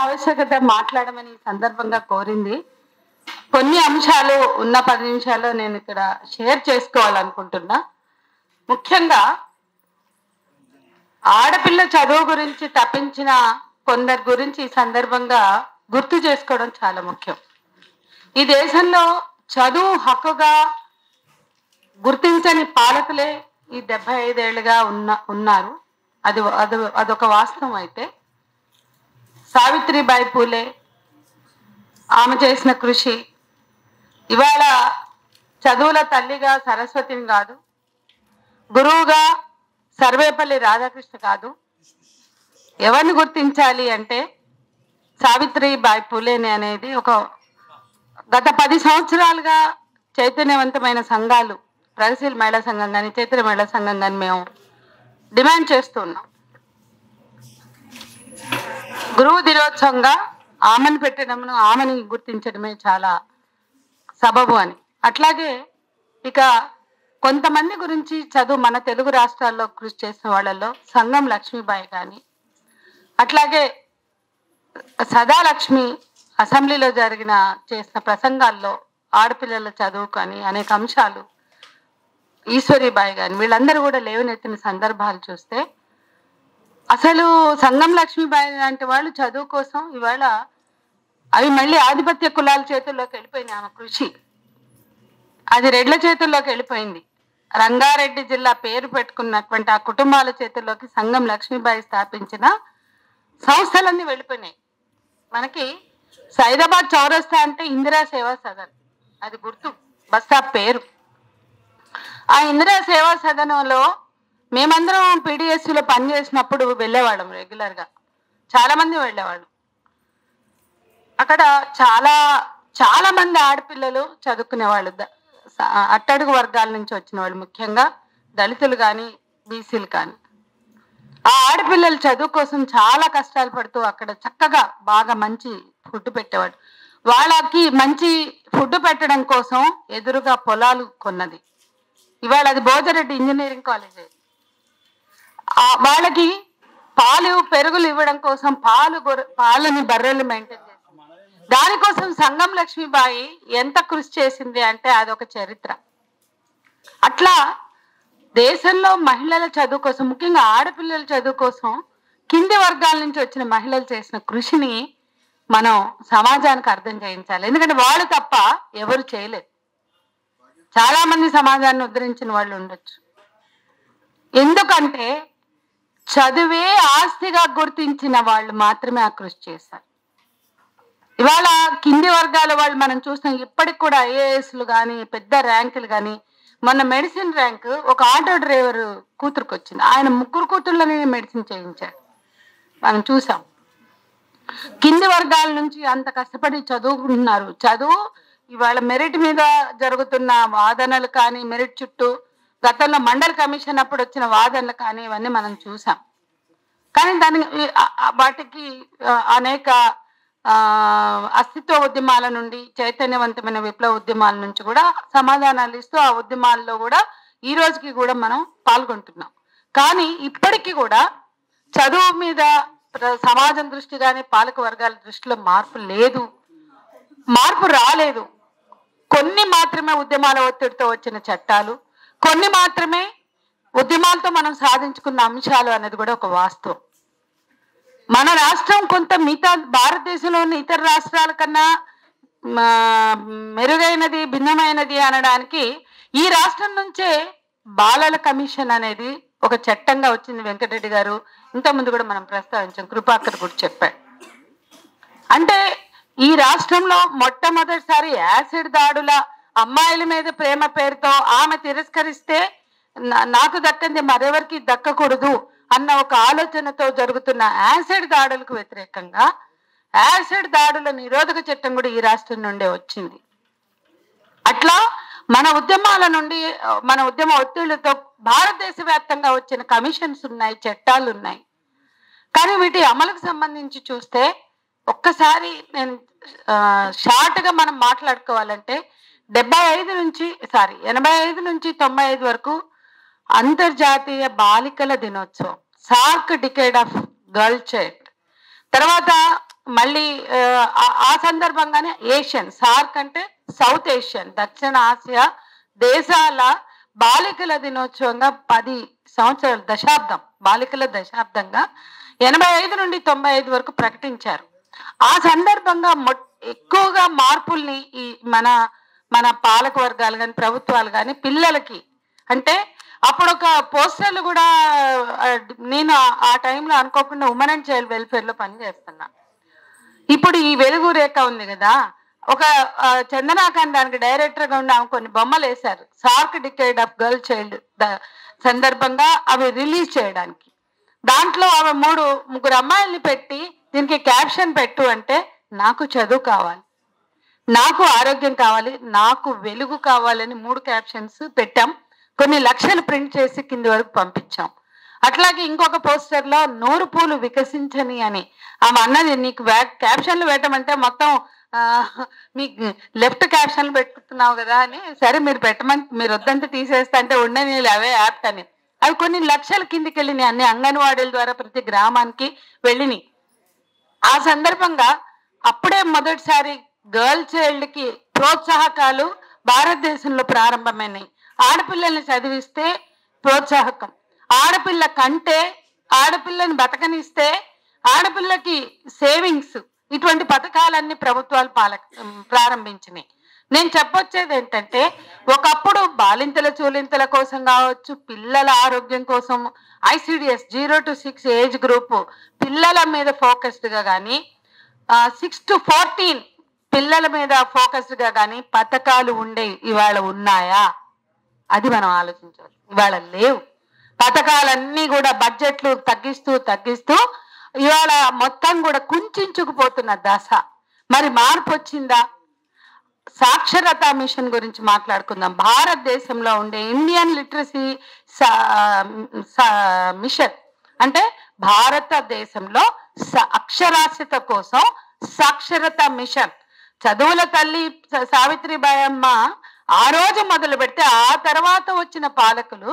ఆవశ్యకత మాట్లాడమని ఈ సందర్భంగా కోరింది. కొన్ని అంశాలు ఉన్న 10 నిమిషాల్లో నేను ఇక్కడ షేర్ చేసుకోవాలనుకుంటున్నా. ముఖ్యంగా ఆడపిల్ల చదువు గురించి తప్పించిన కొందరి గురించి ఈ సందర్భంగా గుర్తు చేసుకోవడం చాలా ముఖ్యం. ఈ దేశంలో చదువు హక్కుగా గుర్తించని పాలకులే ఈ 75 ఏళ్ళుగా ఉన్నారు. అదొక వాస్తవం. అయితే సావిత్రిబాయి పూలే ఆమె చేసిన కృషి, ఇవాళ చదువుల తల్లిగా సరస్వతిని కాదు, గురువుగా సర్వేపల్లి రాధాకృష్ణ కాదు, ఎవరిని గుర్తించాలి అంటే సావిత్రిబాయి పూలేని అనేది ఒక గత 10 సంవత్సరాలుగా చైతన్యవంతమైన సంఘాలు, ప్రగతిశీల మహిళా సంఘం కానీ చైతన్య మహిళా సంఘం కానీ మేము డిమాండ్ చేస్తున్నాం. గురువు దినోత్సవంగా ఆమెను పెట్టడమును, ఆమెని గుర్తించడమే చాలా సబబు అని. అట్లాగే ఇక కొంతమంది గురించి చదువు మన తెలుగు రాష్ట్రాల్లో కృషి చేసిన వాళ్ళల్లో సంగం లక్ష్మీబాయి కానీ, అట్లాగే సదాలక్ష్మి అసెంబ్లీలో చేసిన ప్రసంగాల్లో ఆడపిల్లల చదువు కానీ అనేక అంశాలు, ఈశ్వరీబాయి కానీ వీళ్ళందరూ కూడా లేవనెత్తిన సందర్భాలు చూస్తే అసలు సంగం లక్ష్మీబాయి లాంటి వాళ్ళు చదువు కోసం ఇవాళ అవి మళ్ళీ ఆధిపత్య కులాల చేతుల్లోకి వెళ్ళిపోయినాయి. ఆమె కృషి అది రెడ్ల చేతుల్లోకి వెళ్ళిపోయింది. రంగారెడ్డి జిల్లా పేరు పెట్టుకున్నటువంటి ఆ కుటుంబాల చేతుల్లోకి సంగం లక్ష్మీబాయి స్థాపించిన సంస్థలన్నీ వెళ్ళిపోయినాయి. మనకి సైదాబాద్ చౌరస్తా అంటే ఇందిరా సేవా సదన్, అది గుర్తు, బస్ స్టాప్ పేరు. ఆ ఇందిరా సేవా సదనంలో మేమందరం పీడిఎస్సీలో పనిచేసినప్పుడు వెళ్ళేవాళ్ళం రెగ్యులర్గా, చాలా మంది వెళ్ళేవాళ్ళు. అక్కడ చాలా మంది ఆడపిల్లలు చదువుకునేవాళ్ళు, అట్టడుగు వర్గాల నుంచి వచ్చిన వాళ్ళు, ముఖ్యంగా దళితులు కానీ బీసీలు కానీ. ఆ ఆడపిల్లలు చదువు కోసం చాలా కష్టాలు పడుతూ అక్కడ చక్కగా బాగా మంచి ఫుడ్ పెట్టేవాడు. వాళ్ళకి మంచి ఫుడ్ పెట్టడం కోసం ఎదురుగా పొలాలు కొన్నది. ఇవాళ అది భోజరెడ్డి ఇంజనీరింగ్ కాలేజ్. వాళ్ళకి పాలు పెరుగులు ఇవ్వడం కోసం పాలని బర్రెలు మెయింటైన్ చేసింది. దానికోసం సంగం లక్ష్మీబాయి ఎంత కృషి చేసింది అంటే అదొక చరిత్ర. అట్లా దేశంలో మహిళల చదువు కోసం, ముఖ్యంగా ఆడపిల్లల చదువు కోసం కింది వర్గాల నుంచి వచ్చిన మహిళలు చేసిన కృషిని మనం సమాజానికి అర్థం చేయించాలి. ఎందుకంటే వాళ్ళు తప్ప ఎవరు చేయలేదు. చాలా మంది సమాజాన్ని ఉద్ధరించిన వాళ్ళు ఉండొచ్చు. ఎందుకంటే చదువే ఆస్తిగా గుర్తించిన వాళ్ళు మాత్రమే ఆ కృషి చేశారు. ఇవాళ కింది వర్గాల వాళ్ళు మనం చూస్తున్నాం. ఇప్పటికి కూడా ఐఏఎస్లు కానీ పెద్ద ర్యాంకులు కానీ, మొన్న మెడిసిన్ ర్యాంక్ ఒక ఆటో డ్రైవర్ కూతురుకు వచ్చింది. ఆయన 3 కూతుర్లని మెడిసిన్ చేయించాడు, మనం చూసాం. కింది వర్గాల నుంచి అంత కష్టపడి చదువుకుంటున్నారు. చదువు ఇవాళ మెరిట్ మీద జరుగుతున్న వాదనలు కానీ, మెరిట్ చుట్టూ గతంలో మండల కమిషన్ అప్పుడు వచ్చిన వాదనలు కానీ ఇవన్నీ మనం చూసాం. కానీ వాటికి అనేక అస్తిత్వ ఉద్యమాల నుండి, చైతన్యవంతమైన విప్లవ ఉద్యమాల నుంచి కూడా సమాధానాలు ఇస్తూ ఆ ఉద్యమాల్లో కూడా ఈ రోజుకి కూడా మనం పాల్గొంటున్నాం. కానీ ఇప్పటికీ కూడా చదువు మీద సమాజం దృష్టి కానీ పాలక వర్గాల దృష్టిలో మార్పు రాలేదు. కొన్ని మాత్రమే ఉద్యమాల ఒత్తిడితో వచ్చిన చట్టాలు, కొన్ని మాత్రమే ఉద్యమాలతో మనం సాధించుకున్న అంశాలు అనేది కూడా ఒక వాస్తవం. మన రాష్ట్రం కొంత మిగతా భారతదేశంలోని ఇతర రాష్ట్రాల కన్నా మెరుగైనది, భిన్నమైనది అనడానికి ఈ రాష్ట్రం నుంచే బాలల కమిషన్ అనేది ఒక చట్టంగా వచ్చింది. వెంకటరెడ్డి గారు ఇంతకుముందు కూడా మనం ప్రస్తావించాం, కృపాకర్ కూడా చెప్పాడు. అంటే ఈ రాష్ట్రంలో మొట్టమొదటిసారి యాసిడ్ దాడుల అమ్మాయిల మీద ప్రేమ పేరుతో ఆమె తిరస్కరిస్తే నాకు దక్కింది మరెవరికి దక్కకూడదు అన్న ఒక ఆలోచనతో జరుగుతున్న యాసిడ్ దాడులకు వ్యతిరేకంగా యాసిడ్ దాడుల నిరోధక చట్టం కూడా ఈ రాష్ట్రం నుండే వచ్చింది. అట్లా మన ఉద్యమాల నుండి, మన ఉద్యమ ఒత్తిళ్లతో భారతదేశ వ్యాప్తంగా వచ్చిన కమిషన్స్ ఉన్నాయి, చట్టాలు ఉన్నాయి. కానీ వీటి అమలుకు సంబంధించి చూస్తే ఒక్కసారి నేను షార్ట్గా మనం మాట్లాడుకోవాలంటే 85 నుంచి 95 వరకు అంతర్జాతీయ బాలికల దినోత్సవం, SAARC decade of girl child, తర్వాత మళ్ళీ ఆ సందర్భంగానే ఏషియన్ సార్క్ అంటే సౌత్ ఏషియన్ దక్షిణ ఆసియా దేశాల బాలికల దినోత్సవంగా 10 సంవత్సరాలు దశాబ్దం బాలికల దశాబ్దంగా 85 నుండి 95 వరకు ప్రకటించారు. ఆ సందర్భంగా ఎక్కువగా మార్పుల్ని ఈ మన మన పాలక వర్గాలు కానీ ప్రభుత్వాలు కానీ పిల్లలకి అంటే అప్పుడు ఒక పోస్టర్లు కూడా నేను ఆ టైంలో అనుకోకుండా ఉమెన్ అండ్ చైల్డ్ వెల్ఫేర్లో పనిచేస్తున్నా. ఇప్పుడు ఈ వెలుగు రేఖ ఉంది కదా, ఒక చందనాకాంత్ దానికి డైరెక్టర్గా ఉండి ఆమె కొన్ని బొమ్మలు వేశారు SAARC decade of girl child సందర్భంగా అవి రిలీజ్ చేయడానికి. దాంట్లో ఆమె ముగ్గురు అమ్మాయిల్ని పెట్టి దీనికి క్యాప్షన్ పెట్టు అంటే నాకు చదువు కావాలి, నాకు ఆరోగ్యం కావాలి, నాకు వెలుగు కావాలని 3 క్యాప్షన్స్ పెట్టాం. కొన్ని లక్షలు ప్రింట్ చేసి కింది వరకు పంపించాం. అట్లాగే ఇంకొక పోస్టర్లో 100 పూలు వికసించని అని ఆమె అన్నది, నీకు క్యాప్షన్లు పెట్టమంటే మొత్తం మీకు లెఫ్ట్ క్యాప్షన్లు పెట్టుకున్నావు కదా అని, సరే మీరు పెట్టమని మీరు వద్దంటే తీసేస్తా అంటే ఉండని అవే యాప్ట్ అని. అవి కొన్ని లక్షల కిందికి వెళ్ళినాయి, అన్ని అంగన్వాడీల ద్వారా ప్రతి గ్రామానికి వెళ్ళినాయి. ఆ సందర్భంగా అప్పుడే మొదటిసారి గర్ల్ చైల్డ్కి ప్రోత్సాహకాలు భారతదేశంలో ప్రారంభమైనాయి. ఆడపిల్లల్ని చదివిస్తే ప్రోత్సాహకం, ఆడపిల్ల కంటే ఆడపిల్లని బతకనిస్తే ఆడపిల్లకి సేవింగ్స్, ఇటువంటి పథకాలన్నీ ప్రభుత్వాలు ప్రారంభించినాయి. నేను చెప్పొచ్చేది ఏంటంటే ఒకప్పుడు బాలింతల చూలింతల కోసం కావచ్చు, పిల్లల ఆరోగ్యం కోసం ICDS 0 to 6 ఏజ్ గ్రూప్ పిల్లల మీద ఫోకస్డ్గా కానీ 6 to 14 పిల్లల మీద ఫోకస్డ్గా కానీ పథకాలు ఉండేవి. ఇవాళ ఉన్నాయా? అది మనం ఆలోచించాలి. ఇవాళ లేవు. పథకాలన్నీ కూడా బడ్జెట్లు తగ్గిస్తూ ఇవాళ మొత్తం కూడా కుంచుకుపోతున్న దశ. మరి మార్పు వచ్చిందా? సాక్షరతా మిషన్ గురించి మాట్లాడుకుందాం. భారతదేశంలో ఉండే ఇండియన్ లిటరసీ మిషన్ అంటే భారతదేశంలో అక్షరాస్యత కోసం సాక్షరతా మిషన్. చదువుల తల్లి సావిత్రిబాయి అమ్మ ఆ రోజు మొదలు పెడితే ఆ తర్వాత వచ్చిన పాలకులు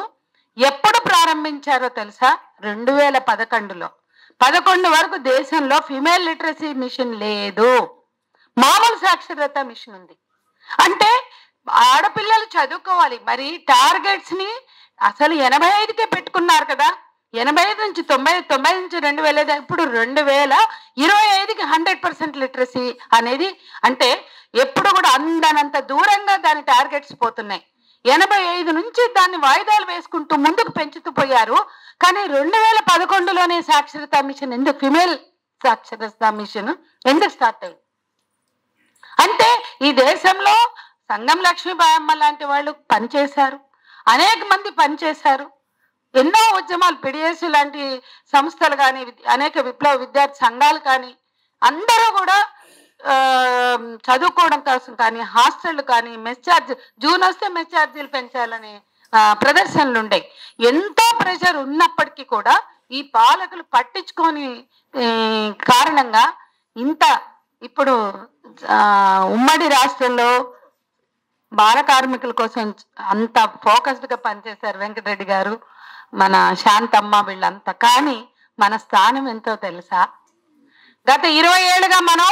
ఎప్పుడు ప్రారంభించారో తెలుసా? 2011లో. 11 వరకు దేశంలో ఫిమేల్ లిటరసీ మిషన్ లేదు, మామూలు సాక్షరతా మిషన్ ఉంది. అంటే ఆడపిల్లలు చదువుకోవాలి. మరి టార్గెట్స్ ని అసలు 85కే పెట్టుకున్నారు కదా, 85 నుంచి 90, 90 నుంచి 2000, ఇప్పుడు 2025కి 100% లిటరసీ అనేది. అంటే ఎప్పుడు కూడా అందనంత దూరంగా దాని టార్గెట్స్ పోతున్నాయి. 85 నుంచి దాన్ని వాయిదాలు వేసుకుంటూ ముందుకు పెంచుతూ పోయారు. కానీ 2011లోనే సాక్షరతా మిషన్ ఎందుకు, ఫిమేల్ సాక్షరతా మిషన్ ఎందుకు స్టార్ట్ అయింది అంటే ఈ దేశంలో సంగం లక్ష్మీబాయి అమ్మ లాంటి వాళ్ళు పనిచేశారు, అనేక మంది పనిచేశారు. ఎన్నో ఉద్యమాలు, పిడిఎస్ లాంటి సంస్థలు కానీ అనేక విప్లవ విద్యార్థి సంఘాలు కానీ అందరూ కూడా చదువుకోవడం కోసం కానీ హాస్టళ్ళు కానీ మెస్ ఛార్జ్ జూన్ వస్తే మెస్ ఛార్జీలు పెంచాలని ప్రదర్శనలు ఉండేవి. ఎంతో ప్రెషర్ ఉన్నప్పటికీ కూడా ఈ పాలకులు పట్టించుకొని కారణంగా ఇంత ఇప్పుడు ఉమ్మడి రాష్ట్రంలో బాల కార్మికుల కోసం అంత ఫోకస్డ్గా పనిచేశారు వెంకటరెడ్డి గారు, మన శాంతమ్మ, వీళ్ళంతా. కానీ మన స్థానం ఎంతో తెలుసా? గత 20 ఏళ్ళుగా మనం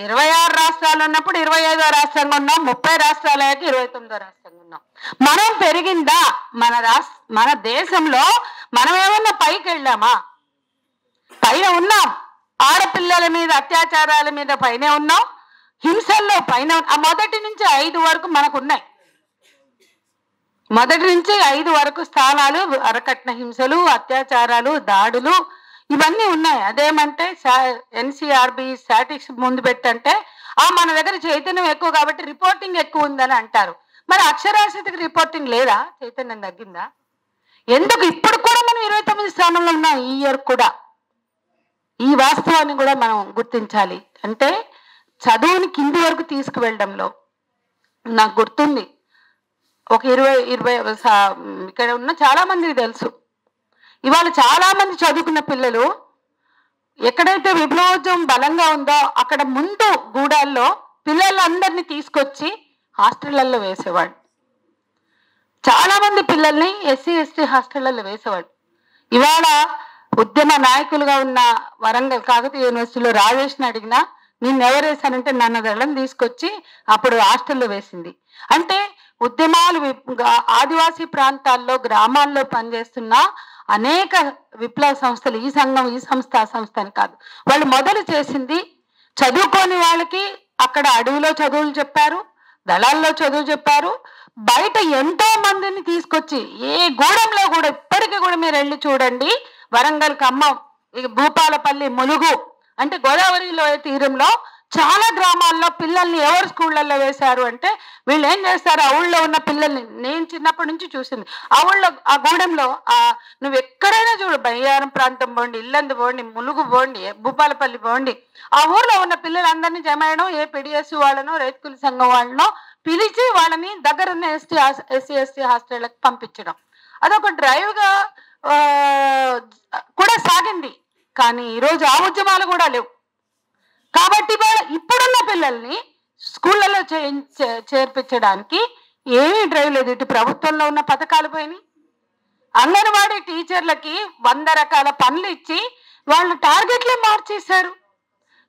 26 రాష్ట్రాలు ఉన్నప్పుడు 25వ రాష్ట్రంగా ఉన్నాం, 30 రాష్ట్రాలు అయ్యాక 29వ రాష్ట్రంగా ఉన్నాం. మనం పెరిగిందా? మన దేశంలో మనం ఏమన్నా పైకి వెళ్ళామా? పైన ఉన్నాం. ఆడపిల్లల మీద అత్యాచారాల మీద పైనే ఉన్నాం, హింసల్లో పైన. మొదటి నుంచి 5 వరకు మనకు ఉన్నాయి. మొదటి నుంచి 5 వరకు స్థానాలు అరకట్న హింసలు, అత్యాచారాలు, దాడులు ఇవన్నీ ఉన్నాయి. అదేమంటే NCRB స్టాటిక్స్ ముందు పెట్టంటే మన దగ్గర చైతన్యం ఎక్కువ కాబట్టి రిపోర్టింగ్ ఎక్కువ ఉందని అంటారు. మరి అక్షరాస్యతకి రిపోర్టింగ్ లేదా? చైతన్యం తగ్గిందా? ఎందుకు ఇప్పుడు కూడా మనం 29 స్థానంలో ఉన్నాం ఈ ఇయర్ కూడా? ఈ వాస్తవాన్ని కూడా మనం గుర్తించాలి. అంటే చదువుని కింది వరకు తీసుకువెళ్ళడంలో నాకు గుర్తుంది ఒక 20 ఇక్కడ ఉన్న చాలా మందికి తెలుసు. ఇవాళ చాలా మంది చదువుకున్న పిల్లలు ఎక్కడైతే విప్లవోద్యమం బలంగా ఉందో అక్కడ ముందు గూడాల్లో పిల్లలందరినీ తీసుకొచ్చి హాస్టళ్లలో వేసేవాడు. చాలా మంది పిల్లల్ని SC ST హాస్టళ్లలో వేసేవాడు. ఇవాళ ఉద్యమ నాయకులుగా ఉన్న వరంగల్ కాకతీయ యూనివర్సిటీలో రాజేష్ని అడిగినా నిన్నెవరు వేశానంటే నన్ను దళం తీసుకొచ్చి అప్పుడు హాస్టల్లో వేసింది. అంటే ఉద్యమాలు ఆదివాసీ ప్రాంతాల్లో గ్రామాల్లో పనిచేస్తున్న అనేక విప్లవ సంస్థలు, ఈ సంఘం ఈ సంస్థ ఆ సంస్థ అని కాదు, వాళ్ళు మొదలు చేసింది చదువుకోని వాళ్ళకి అక్కడ అడవిలో చదువులు చెప్పారు, దళాల్లో చదువు చెప్పారు. బయట ఎంతో మందిని తీసుకొచ్చి ఏ గూడెంలో కూడా ఇప్పటికీ కూడా మీరు వెళ్ళి చూడండి, వరంగల్, ఖమ్మం, భూపాలపల్లి, ములుగు అంటే గోదావరిలో తీరంలో చాలా గ్రామాల్లో పిల్లల్ని ఎవరు స్కూళ్ళల్లో వేశారు అంటే వీళ్ళు ఏం చేస్తారు, ఆ ఊళ్ళో ఉన్న పిల్లల్ని నేను చిన్నప్పటి నుంచి చూసింది. ఆ ఊళ్ళో ఆ గూడెంలో నువ్వు ఎక్కడైనా చూడు, బయ్యారం ప్రాంతం పోండి, ఇల్లందు పోండి, ములుగు పోండి, భూపాలపల్లి పోండి, ఆ ఊర్లో ఉన్న పిల్లలందరినీ జమయడం, ఏ పిడిఎస్ వాళ్ళనో రైతుల సంఘం వాళ్ళనో పిలిచి వాళ్ళని దగ్గరున్న ఎస్సీ ఎస్టీ హాస్టళ్ళకి పంపించడం, అదొక డ్రైవ్గా కూడా సాగింది. కానీ ఈరోజు ఆ ఉద్యమాలు కూడా లేవు. కాబట్టి ఇప్పుడున్న పిల్లల్ని స్కూళ్ళలో చేర్పించడానికి ఏమీ డ్రైవ్ లేదు. ఇటు ప్రభుత్వంలో ఉన్న పథకాలు పోయినాయి, అంగన్వాడీ టీచర్లకి 100 రకాల పనులు ఇచ్చి వాళ్ళు టార్గెట్లే మార్చేశారు.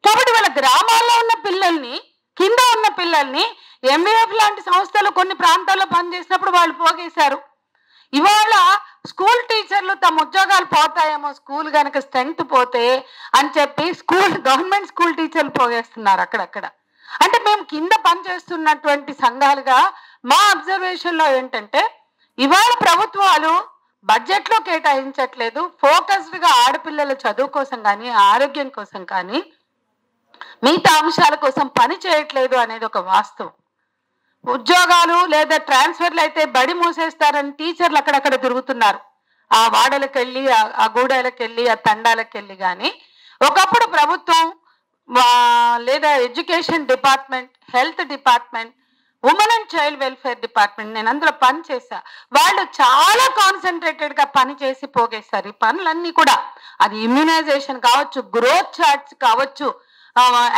కాబట్టి వాళ్ళ గ్రామాల్లో ఉన్న పిల్లల్ని, కింద ఉన్న పిల్లల్ని ఎంబీఎఫ్ లాంటి సంస్థలు కొన్ని ప్రాంతాల్లో పనిచేసినప్పుడు వాళ్ళు పోగేశారు. ఇవాళ స్కూల్ టీచర్లు తమ ఉద్యోగాలు పోతాయేమో, స్కూల్ కనుక స్ట్రెంగ్త్ పోతే అని చెప్పి గవర్నమెంట్ స్కూల్ టీచర్లు పోగేస్తున్నారు అక్కడక్కడ. అంటే మేము కింద పనిచేస్తున్నటువంటి సంఘాలుగా మా అబ్జర్వేషన్లో ఏంటంటే ఇవాళ ప్రభుత్వాలు బడ్జెట్లో కేటాయించట్లేదు, ఫోకస్డ్గా ఆడపిల్లల చదువు కోసం కానీ ఆరోగ్యం కోసం కానీ మిగతా అంశాల కోసం పని చేయట్లేదు అనేది ఒక వాస్తవం. ఉద్యోగాలు లేదా ట్రాన్స్ఫర్లు అయితే బడి మూసేస్తారని టీచర్లు అక్కడక్కడ తిరుగుతున్నారు, ఆ వాడలకు వెళ్ళి, ఆ గూడెలకు వెళ్ళి, ఆ తండాలకు వెళ్ళి. కానీ ఒకప్పుడు ప్రభుత్వం లేదా education department, health department, women and child welfare department, నేను అందులో పని చేశా, వాళ్ళు చాలా కాన్సన్ట్రేటెడ్గా పని చేసి పోగేస్తారు ఈ పనులన్నీ కూడా. అది ఇమ్యునైజేషన్ కావచ్చు, గ్రోత్ చార్ట్స్ కావచ్చు,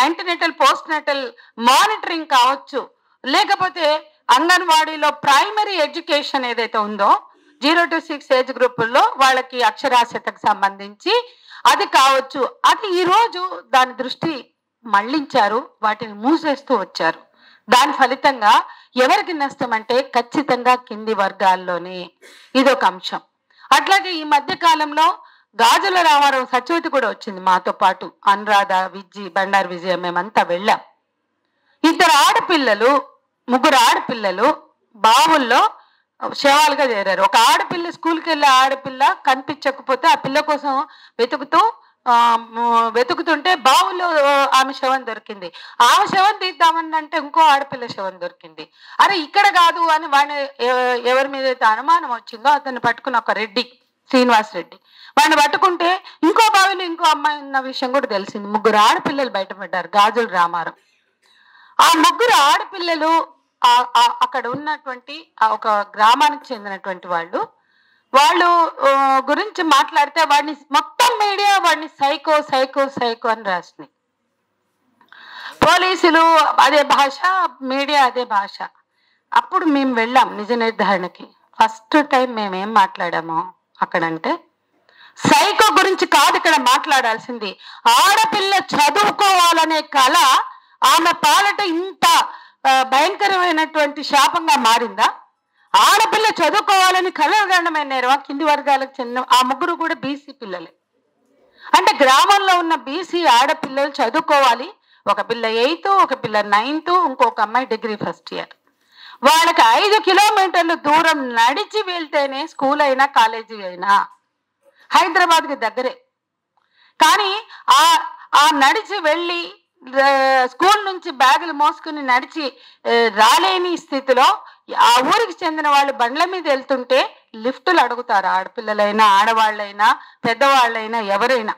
యాంటీనేటల్ పోస్ట్ నేటల్ మానిటరింగ్ కావచ్చు, లేకపోతే అంగన్వాడీలో ప్రైమరీ ఎడ్యుకేషన్ ఏదైతే ఉందో 0 to 6 ఏజ్ గ్రూపుల్లో వాళ్ళకి అక్షరాస్యతకు సంబంధించి అది కావచ్చు. అది ఈరోజు దాని దృష్టి మళ్లించారు, వాటిని మూసేస్తూ వచ్చారు. దాని ఫలితంగా ఎవరికి నష్టం అంటే ఖచ్చితంగా కింది వర్గాల్లోనే. ఇదొక అంశం. అట్లాగే ఈ మధ్య కాలంలో గాజుల రామారావు సచివతి కూడా వచ్చింది మాతో పాటు, అనురాధ, విజ్జి, బండారు విజయ, మేమంతా వెళ్ళాం. 2 ఆడపిల్లలు, 3 ఆడపిల్లలు బావుల్లో శవాలుగా చేరారు. ఒక ఆడపిల్ల, స్కూల్కి వెళ్ళే ఆడపిల్ల కనిపించకపోతే ఆ పిల్ల కోసం వెతుకుతుంటే బావుల్లో ఆమె శవం దొరికింది. ఆమె శవం తీద్దామని అంటే ఇంకో ఆడపిల్ల శవం దొరికింది. అరే ఇక్కడ కాదు అని వాడిని ఎవరి మీద అయితే అనుమానం వచ్చిందో అతన్ని పట్టుకున్న ఒక రెడ్డి, శ్రీనివాస్ రెడ్డి, వాడిని పట్టుకుంటే ఇంకో బావిలో ఇంకో అమ్మాయి ఉన్న విషయం కూడా తెలిసింది. 3 ఆడపిల్లలు బయటపడ్డారు గాజుల రామారం. ఆ 3 ఆడపిల్లలు అక్కడ ఉన్నటువంటి ఒక గ్రామానికి చెందినటువంటి వాళ్ళు గురించి మాట్లాడితే వాడిని మొత్తం మీడియా వాడిని సైకో సైకో సైకో అని రాసింది. పోలీసులు అదే భాష, మీడియా అదే భాష. అప్పుడు మేము వెళ్ళాం నిజ నిర్ధారణకి. ఫస్ట్ టైం మేమేం మాట్లాడామో అక్కడంటే సైకో గురించి కాదు ఇక్కడ మాట్లాడాల్సింది, ఆడపిల్ల చదువుకోవాలనే కళ ఆమె పాలట ఇంత భయంకరమైనటువంటి శాపంగా మారిందా? ఆడపిల్ల చదువుకోవాలని కలగండమైన నేరమా? కింది వర్గాలకు చెందిన ఆ 3 కూడా బీసీ పిల్లలే. అంటే గ్రామంలో ఉన్న బీసీ ఆడపిల్లలు చదువుకోవాలి. ఒక పిల్ల 8th, ఒక పిల్ల 9th, ఇంకొక అమ్మాయి డిగ్రీ ఫస్ట్ ఇయర్. వాళ్ళకి 5 కిలోమీటర్లు దూరం నడిచి వెళ్తేనే స్కూల్ అయినా కాలేజీ అయినా. హైదరాబాద్కి దగ్గరే. కానీ ఆ నడిచి వెళ్ళి స్కూల్ నుంచి బ్యాగులు మోసుకుని నడిచి రాలేని స్థితిలో ఆ ఊరికి చెందిన వాళ్ళు బండ్ల మీద వెళ్తుంటే లిఫ్టులు అడుగుతారు, ఆడపిల్లలైనా ఆడవాళ్ళైనా పెద్దవాళ్ళైనా ఎవరైనా.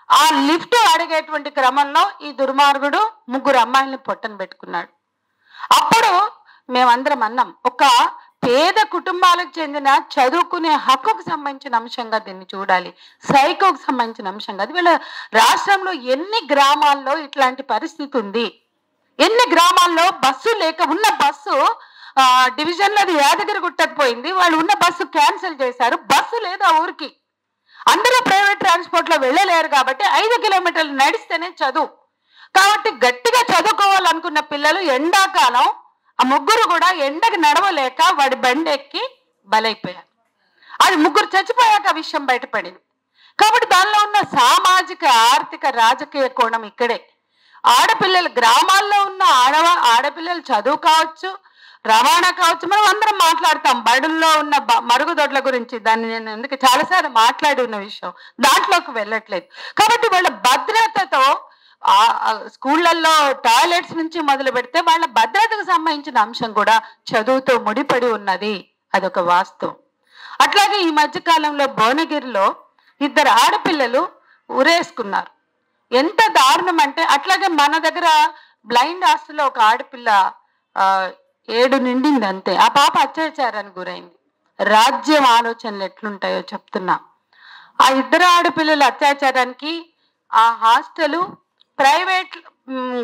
ఆ లిఫ్ట్ అడిగేటువంటి క్రమంలో ఈ దుర్మార్గుడు 3 అమ్మాయిల్ని పొట్టన పెట్టుకున్నాడు. అప్పుడు మేమందరం అన్నాం, ఒక పేద కుటుంబాలకు చెందిన చదువుకునే హక్కుకు సంబంధించిన అంశంగా దీన్ని చూడాలి, సైకోకు సంబంధించిన అంశంగా. అది వీళ్ళ రాష్ట్రంలో ఎన్ని గ్రామాల్లో ఇట్లాంటి పరిస్థితి ఉంది, ఎన్ని గ్రామాల్లో బస్సు లేక ఉన్న బస్సు డివిజన్లో అది యాదగిరి గుట్టకపోయింది, వాళ్ళు ఉన్న బస్సు క్యాన్సిల్ చేశారు, బస్సు లేదు ఆ ఊరికి. అందరూ ప్రైవేట్ ట్రాన్స్పోర్ట్ లో వెళ్ళలేరు కాబట్టి 5 కిలోమీటర్లు నడిస్తేనే చదువు. కాబట్టి గట్టిగా చదువుకోవాలనుకున్న పిల్లలు ఎండాకాలం ఆ ముగ్గురు కూడా ఎండకి నడవలేక వాడి బండి ఎక్కి బలైపోయారు. అది ముగ్గురు చచ్చిపోయాక విషయం బయటపడింది. కాబట్టి దానిలో ఉన్న సామాజిక, ఆర్థిక, రాజకీయ కోణం ఇక్కడే. ఆడపిల్లలు, గ్రామాల్లో ఉన్న ఆడపిల్లలు చదువు కావచ్చు, రవాణా కావచ్చు, మనం అందరం మాట్లాడతాం బడుల్లో ఉన్న మరుగుదొడ్ల గురించి. దాన్ని నేను ఎందుకు చాలాసార్లు మాట్లాడి ఉన్న విషయం, దాంట్లోకి వెళ్ళట్లేదు. కాబట్టి వాళ్ళ భద్రతతో, స్కూళ్ళల్లో టాయిలెట్స్ నుంచి మొదలు పెడితే వాళ్ళ భద్రతకు సంబంధించిన అంశం కూడా చదువుతో ముడిపడి ఉన్నది. అదొక వాస్తవం. అట్లాగే ఈ మధ్య కాలంలో భువనగిరిలో 2 ఆడపిల్లలు ఉరేసుకున్నారు. ఎంత దారుణం అంటే, అట్లాగే మన దగ్గర బ్లైండ్ హాస్టల్లో ఒక ఆడపిల్ల 7 నిండింది అంతే. ఆ పాప అత్యాచారానికి గురైంది. రాజ్యం ఆలోచనలు ఎట్లుంటాయో చెప్తున్నా. ఆ 2 ఆడపిల్లల అత్యాచారానికి ఆ హాస్టలు ప్రైవేట్,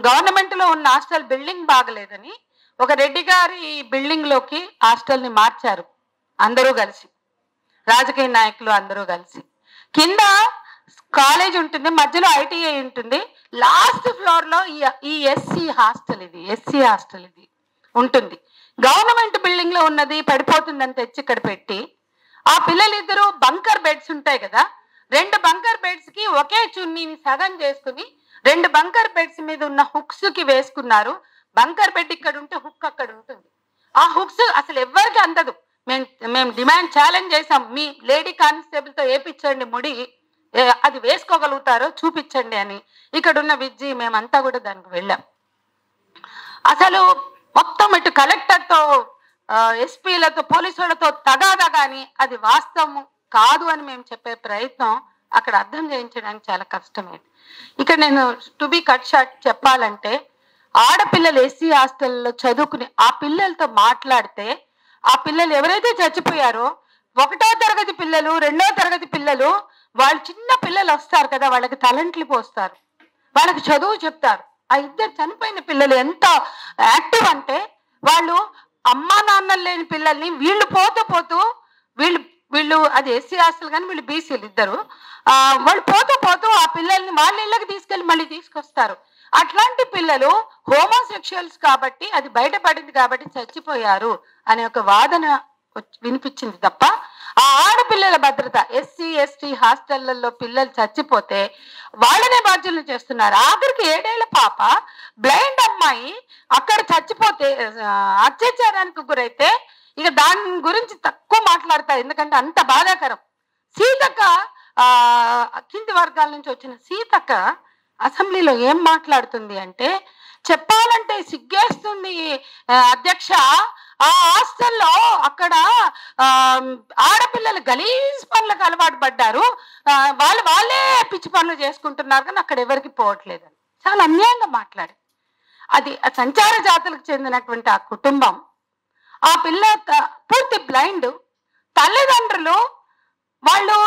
గవర్నమెంట్ లో ఉన్న హాస్టల్ బిల్డింగ్ బాగలేదని ఒక రెడ్డి గారి బిల్డింగ్ లోకి హాస్టల్ని మార్చారు. అందరూ కలిసి, రాజకీయ నాయకులు అందరూ కలిసి. కింద కాలేజ్ ఉంటుంది, మధ్యలో ఐటీఐ ఉంటుంది, లాస్ట్ ఫ్లోర్ లో ఈ ఎస్సీ హాస్టల్ ఇది ఉంటుంది. గవర్నమెంట్ బిల్డింగ్ లో ఉన్నది పడిపోతుందని తెచ్చి ఇక్కడ పెట్టి, ఆ పిల్లలిద్దరూ బంకర్ బెడ్స్ ఉంటాయి కదా, 2 బంకర్ బెడ్స్ కి ఒకే చున్నీని సగం చేసుకుని 2 బంకర్ బెడ్స్ మీద ఉన్న హుక్స్ కి వేసుకున్నారు. బంకర్ బెడ్ ఇక్కడ ఉంటే హుక్ అక్కడ ఉంటుంది. ఆ హుక్స్ అసలు ఎవరికి అందదు. మేము డిమాండ్ ఛాలెంజ్ చేసాం, మీ లేడీ కానిస్టేబుల్ తో వేపించండి ముడి, అది వేసుకోగలుగుతారో చూపించండి అని. ఇక్కడ ఉన్న విజ్జి మేమంతా కూడా దానికి వెళ్ళాం. అసలు మొత్తం ఇటు కలెక్టర్తో, ఎస్పీలతో, పోలీసులతో తగాదగాని అది వాస్తవం కాదు అని మేము చెప్పే ప్రయత్నం అక్కడ అర్థం చేయించడానికి చాలా కష్టమైంది. ఇక్కడ నేను టు బి కట్ షార్ట్ చెప్పాలంటే, ఆడపిల్లలు ఎస్సీ హాస్టల్లో చదువుకుని ఆ పిల్లలతో మాట్లాడితే, ఆ పిల్లలు ఎవరైతే చచ్చిపోయారో 1వ తరగతి పిల్లలు, 2వ తరగతి పిల్లలు, వాళ్ళు చిన్న పిల్లలు వస్తారు కదా, వాళ్ళకి తలంట్లు పోస్తారు, వాళ్ళకి చదువు చెప్తారు. ఆ 2 చనిపోయిన పిల్లలు ఎంత యాక్టివ్ అంటే, వాళ్ళు అమ్మా నాన్నలు లేని పిల్లల్ని వీళ్ళు పోతూ వీళ్ళు అది ఎస్సీ హాస్టల్ కానీ వీళ్ళు బీసీలు ఇద్దరు, వాళ్ళు పోతూ ఆ పిల్లల్ని వాళ్ళ ఇళ్ళకి తీసుకెళ్ళి మళ్ళీ తీసుకొస్తారు. అట్లాంటి పిల్లలు హోమోసెక్షువల్స్ కాబట్టి, అది బయటపడింది కాబట్టి చచ్చిపోయారు అనే ఒక వాదన వినిపించింది తప్ప, ఆ ఆడపిల్లల భద్రత, ఎస్సీ ఎస్టీ హాస్టళ్లలో పిల్లలు చచ్చిపోతే వాళ్ళనే బాధ్యులను చేస్తున్నారు. ఆఖరికి 7 ఏళ్ల పాప, బ్లైండ్ అమ్మాయి అక్కడ చచ్చిపోతే, అత్యాచారానికి గురైతే ఇక దాని గురించి తక్కువ మాట్లాడతారు, ఎందుకంటే అంత బాధాకరం. సీతక్క, కింది వర్గాల నుంచి వచ్చిన సీతక్క అసెంబ్లీలో ఏం మాట్లాడుతుంది అంటే, చెప్పాలంటే సిగ్గేస్తుంది అధ్యక్ష, ఆ హాస్టల్లో అక్కడ ఆడపిల్లలు గలీజ్ పనులకు అలవాటు పడ్డారు, వాళ్ళే పిచ్చి పనులు చేసుకుంటున్నారు కానీ అక్కడ ఎవరికి పోవట్లేదని చాలా అన్యాయంగా మాట్లాడి. అది సంచార జాతులకు చెందినటువంటి ఆ కుటుంబం, ఆ పిల్ల పూర్తి బ్లైండ్, తల్లిదండ్రులు వాళ్ళు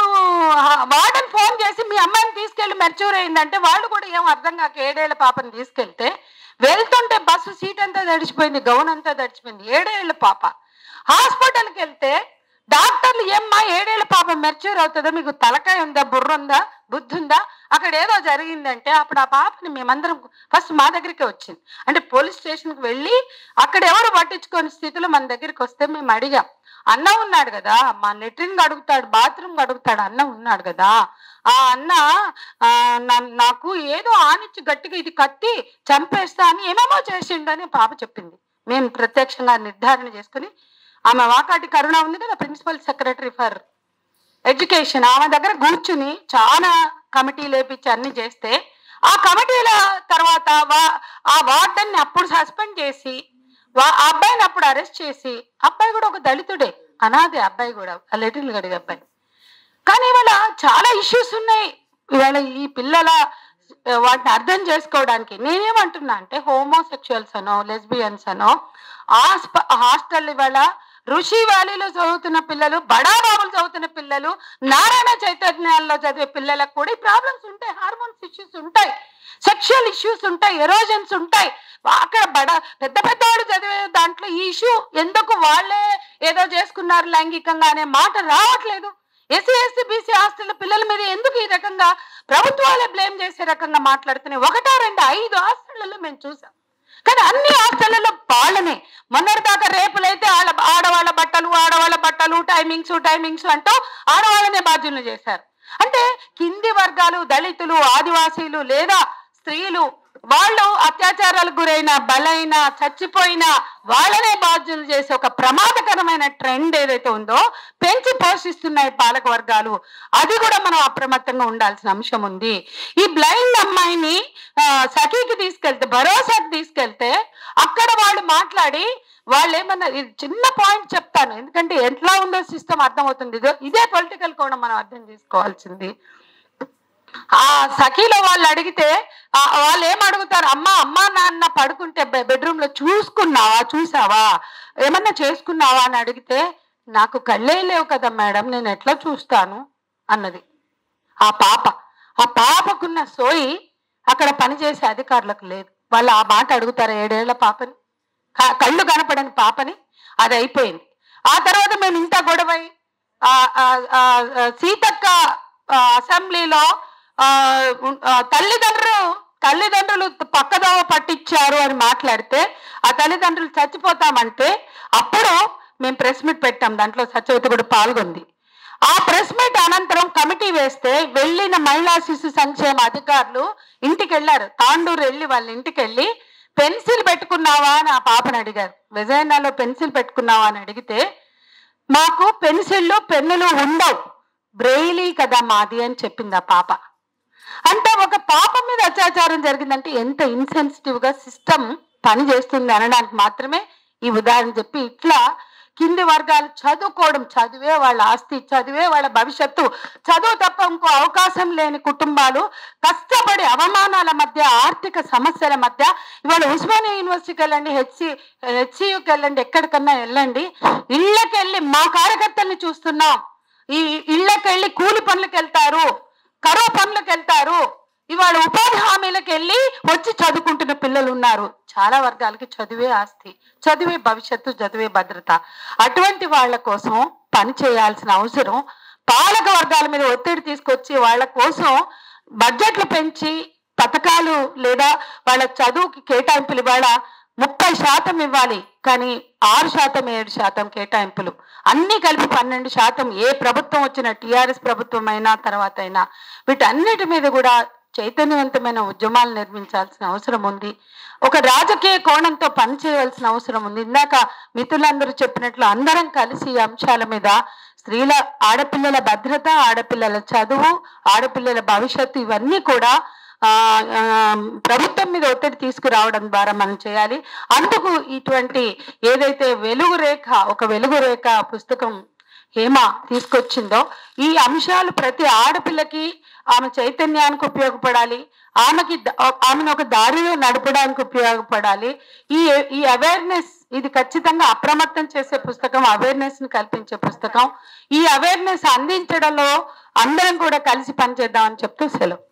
వార్డెన్ ఫోన్ చేసి మీ అమ్మాయిని తీసుకెళ్ళి మెచ్యూర్ అయిందంటే వాళ్ళు కూడా ఏం అర్థం కాక 7 ఏళ్ల పాపని తీసుకెళ్తే, వెళ్తుంటే బస్సు సీట్ అంతా తడిచిపోయింది, గౌన్ అంతా తడిచిపోయింది. 7 ఏళ్ల పాప. హాస్పిటల్కి వెళ్తే డాక్టర్లు ఏమ్మా 7 ఏళ్ల పాప మెచ్యూర్ అవుతుందో, మీకు తలకాయ ఉందా, బుర్ర ఉందా, బుద్ధి ఉందా, అక్కడ ఏదో జరిగిందంటే అప్పుడు ఆ పాపని మేమందరం ఫస్ట్ మా దగ్గరికి వచ్చింది. అంటే పోలీస్ స్టేషన్కి వెళ్ళి అక్కడ ఎవరు పట్టించుకోని స్థితిలో మన దగ్గరికి వస్తే మేము అడిగాం, అన్న ఉన్నాడు కదా, మా లెట్రిన్ అడుగుతాడు, బాత్రూమ్ అడుగుతాడు, అన్న ఉన్నాడు కదా, ఆ అన్న నాకు ఏదో ఆనిచ్చి గట్టిగా ఇది కత్తి చంపేస్తా అని ఏమేమో చేసిండు అని పాప చెప్పింది. మేము ప్రత్యక్షంగా నిర్ధారణ చేసుకుని, ఆమె వాకాటి కరుణ ఉంది కదా, ప్రిన్సిపల్ సెక్రటరీ ఫర్ ఎడ్యుకేషన్, ఆమె దగ్గర కూర్చుని చాలా కమిటీలు వేపించి అన్ని చేస్తే, ఆ కమిటీల తర్వాత ఆ వార్డన్ని అప్పుడు సస్పెండ్ చేసి ఆ అబ్బాయిని అప్పుడు అరెస్ట్ చేసి, అబ్బాయి కూడా ఒక దళితుడే, అనాథే అబ్బాయి కూడా, ఆ లిటిల్ గడిగ అబ్బాయి. కానీ ఇవాళ చాలా ఇష్యూస్ ఉన్నాయి ఇవాళ ఈ పిల్లల వాటిని అర్థం చేసుకోవడానికి. నేనేమంటున్నా అంటే, హోమోసెక్షువల్స్ అనో, లెస్బియన్స్ అనో హాస్టల్ ఇవాళ ఋషి వ్యాలీలో చదువుతున్న పిల్లలు, బడాబాబులు చదువుతున్న పిల్లలు, నారాయణ చైతన్యాల్లో చదివే పిల్లలకు కూడా ఈ ప్రాబ్లమ్స్ ఉంటాయి, హార్మోన్స్ ఇష్యూస్ ఉంటాయి, సెక్షువల్ ఇష్యూస్ ఉంటాయి, ఎరోజన్స్ ఉంటాయి. అక్కడ పెద్ద వాళ్ళు చదివే దాంట్లో ఈ ఇష్యూ ఎందుకు వాళ్ళే ఏదో చేసుకున్నారు లైంగికంగా అనే మాట రావట్లేదు. ఎస్సీ ఎస్టీ బీసీ హాస్టల్ పిల్లల మీద ఎందుకు ఈ రకంగా ప్రభుత్వాలే బ్లేమ్ చేసే రకంగా మాట్లాడుతున్నాయి? 1, 2, 5 హాస్టళ్లలో మేము చూసాం. కానీ అన్ని హాస్టళ్లలో వాళ్ళనే మొన్నటిదాకా రేపులైతే ఆడవాళ్ళ బట్టలు టైమింగ్స్ అంటూ ఆడవాళ్ళనే బాధ్యులు చేశారు. అంటే కింది వర్గాలు, దళితులు, ఆదివాసీలు లేదా స్త్రీలు వాళ్ళు అత్యాచారాలకు గురైన, బలైన, చచ్చిపోయిన వాళ్ళనే బాధ్యులు చేసే ఒక ప్రమాదకరమైన ట్రెండ్ ఏదైతే ఉందో పెంచి పోషిస్తున్నాయి పాలక వర్గాలు. అది కూడా మనం అప్రమత్తంగా ఉండాల్సిన అంశం ఉంది. ఈ బ్లైండ్ అమ్మాయిని సఖీకి తీసుకెళ్తే, భరోసాకి తీసుకెళ్తే అక్కడ వాళ్ళు మాట్లాడి వాళ్ళు ఏమన్నా, చిన్న పాయింట్ చెప్తాను ఎందుకంటే ఎట్లా ఉందో సిస్టమ్ అర్థమవుతుంది. ఇదే పొలిటికల్ కోణం మనం అర్థం చేసుకోవాల్సింది. ఆ సఖీలో వాళ్ళు అడిగితే వాళ్ళు ఏం అడుగుతారు, అమ్మా నాన్న పడుకుంటే బెడ్రూమ్ లో చూసావా, ఏమన్నా చేసుకున్నావా అని అడిగితే నాకు కళ్ళే లేవు కదా మేడం, నేను ఎట్లా చూస్తాను అన్నది ఆ పాపకున్న సోయి అక్కడ పనిచేసే అధికారులకు లేదు. వాళ్ళు ఆ మాట అడుగుతారు 7 ఏళ్ల పాపని, కళ్ళు కనపడని పాపని. అది అయిపోయింది. ఆ తర్వాత మేము ఇంత గొడవై సీతక్క అసెంబ్లీలో తల్లిదండ్రులు పక్కదోవ పట్టించారు అని మాట్లాడితే ఆ తల్లిదండ్రులు చచ్చిపోతామంటే అప్పుడు మేము ప్రెస్ మీట్ పెట్టాం. దాంట్లో సత్యవతి కూడా పాల్గొంది. ఆ ప్రెస్ మీట్ అనంతరం కమిటీ వేస్తే వెళ్ళిన మహిళా శిశు సంక్షేమ అధికారులు ఇంటికి వెళ్ళారు. తాండూరు వెళ్ళి వాళ్ళ ఇంటికి వెళ్ళి పెన్సిల్ పెట్టుకున్నావా అని ఆ పాపను అడిగారు. విజయనగరంలో పెన్సిల్ పెట్టుకున్నావా అని అడిగితే మాకు పెన్సిళ్ళు పెన్నులు ఉండవు, బ్రెయిలీ కదా మాది అని చెప్పింది ఆ పాప. అంటే ఒక పాప మీద అత్యాచారం జరిగిందంటే ఎంత ఇన్సెన్సిటివ్ గా సిస్టమ్ పనిచేస్తుంది అనడానికి మాత్రమే ఈ ఉదాహరణ చెప్పి, ఇట్లా కింది వర్గాలు చదువుకోవడం, చదివే వాళ్ళ ఆస్తి, చదివే వాళ్ళ భవిష్యత్తు, చదువు తప్ప ఇంకో అవకాశం లేని కుటుంబాలు కష్టపడి అవమానాల మధ్య, ఆర్థిక సమస్యల మధ్య, ఇవాళ ఉస్మానియా యూనివర్సిటీకి వెళ్ళండి, హెచ్సియుకి వెళ్ళండి, ఎక్కడికన్నా వెళ్ళండి, ఇళ్ళకెళ్ళి మా కార్యకర్తల్ని చూస్తున్నాం. ఈ ఇళ్ళకెళ్ళి కూలి పనులకు వెళ్తారు, కరువు పనులకు వెళ్తారు, ఇవాళ ఉపాధి హామీలకు వెళ్ళి వచ్చి చదువుకుంటున్న పిల్లలు ఉన్నారు. చాలా వర్గాలకి చదివే ఆస్తి, చదివే భవిష్యత్తు, చదివే భద్రత. అటువంటి వాళ్ళ కోసం పని చేయాల్సిన అవసరం, పాలక వర్గాల మీద ఒత్తిడి తీసుకొచ్చి వాళ్ళ కోసం బడ్జెట్లు పెంచి పథకాలు లేదా వాళ్ళ చదువుకి కేటాయింపులు ఇవాళ 30% ఇవ్వాలి, కానీ 6%, 7% కేటాయింపులు అన్ని కలిపి 12%. ఏ ప్రభుత్వం వచ్చినా, టీఆర్ఎస్ ప్రభుత్వం అయినా తర్వాత అయినా, వీటన్నిటి మీద కూడా చైతన్యవంతమైన ఉద్యమాలు నిర్మించాల్సిన అవసరం ఉంది. ఒక రాజకీయ కోణంతో పనిచేయవలసిన అవసరం ఉంది. ఇందాక మిత్రులందరూ చెప్పినట్లు అందరం కలిసి ఈ అంశాల మీద, స్త్రీల, ఆడపిల్లల భద్రత, ఆడపిల్లల చదువు, ఆడపిల్లల భవిష్యత్తు, ఇవన్నీ కూడా ప్రభుత్వం మీద ఒత్తిడి తీసుకురావడం ద్వారా మనం చేయాలి. అందుకు ఇటువంటి ఏదైతే వెలుగు రేఖ పుస్తకం హేమ తీసుకొచ్చిందో, ఈ అంశాలు ప్రతి ఆడపిల్లకి ఆమె చైతన్యానికి ఉపయోగపడాలి, ఆమెను ఒక దారిలో నడపడానికి ఉపయోగపడాలి. ఈ అవేర్నెస్, ఇది ఖచ్చితంగా అప్రమత్తం చేసే పుస్తకం, అవేర్నెస్ ని కల్పించే పుస్తకం. ఈ అవేర్నెస్ అందించడంలో అందరం కూడా కలిసి పనిచేద్దామని చెప్తూ సెలవు.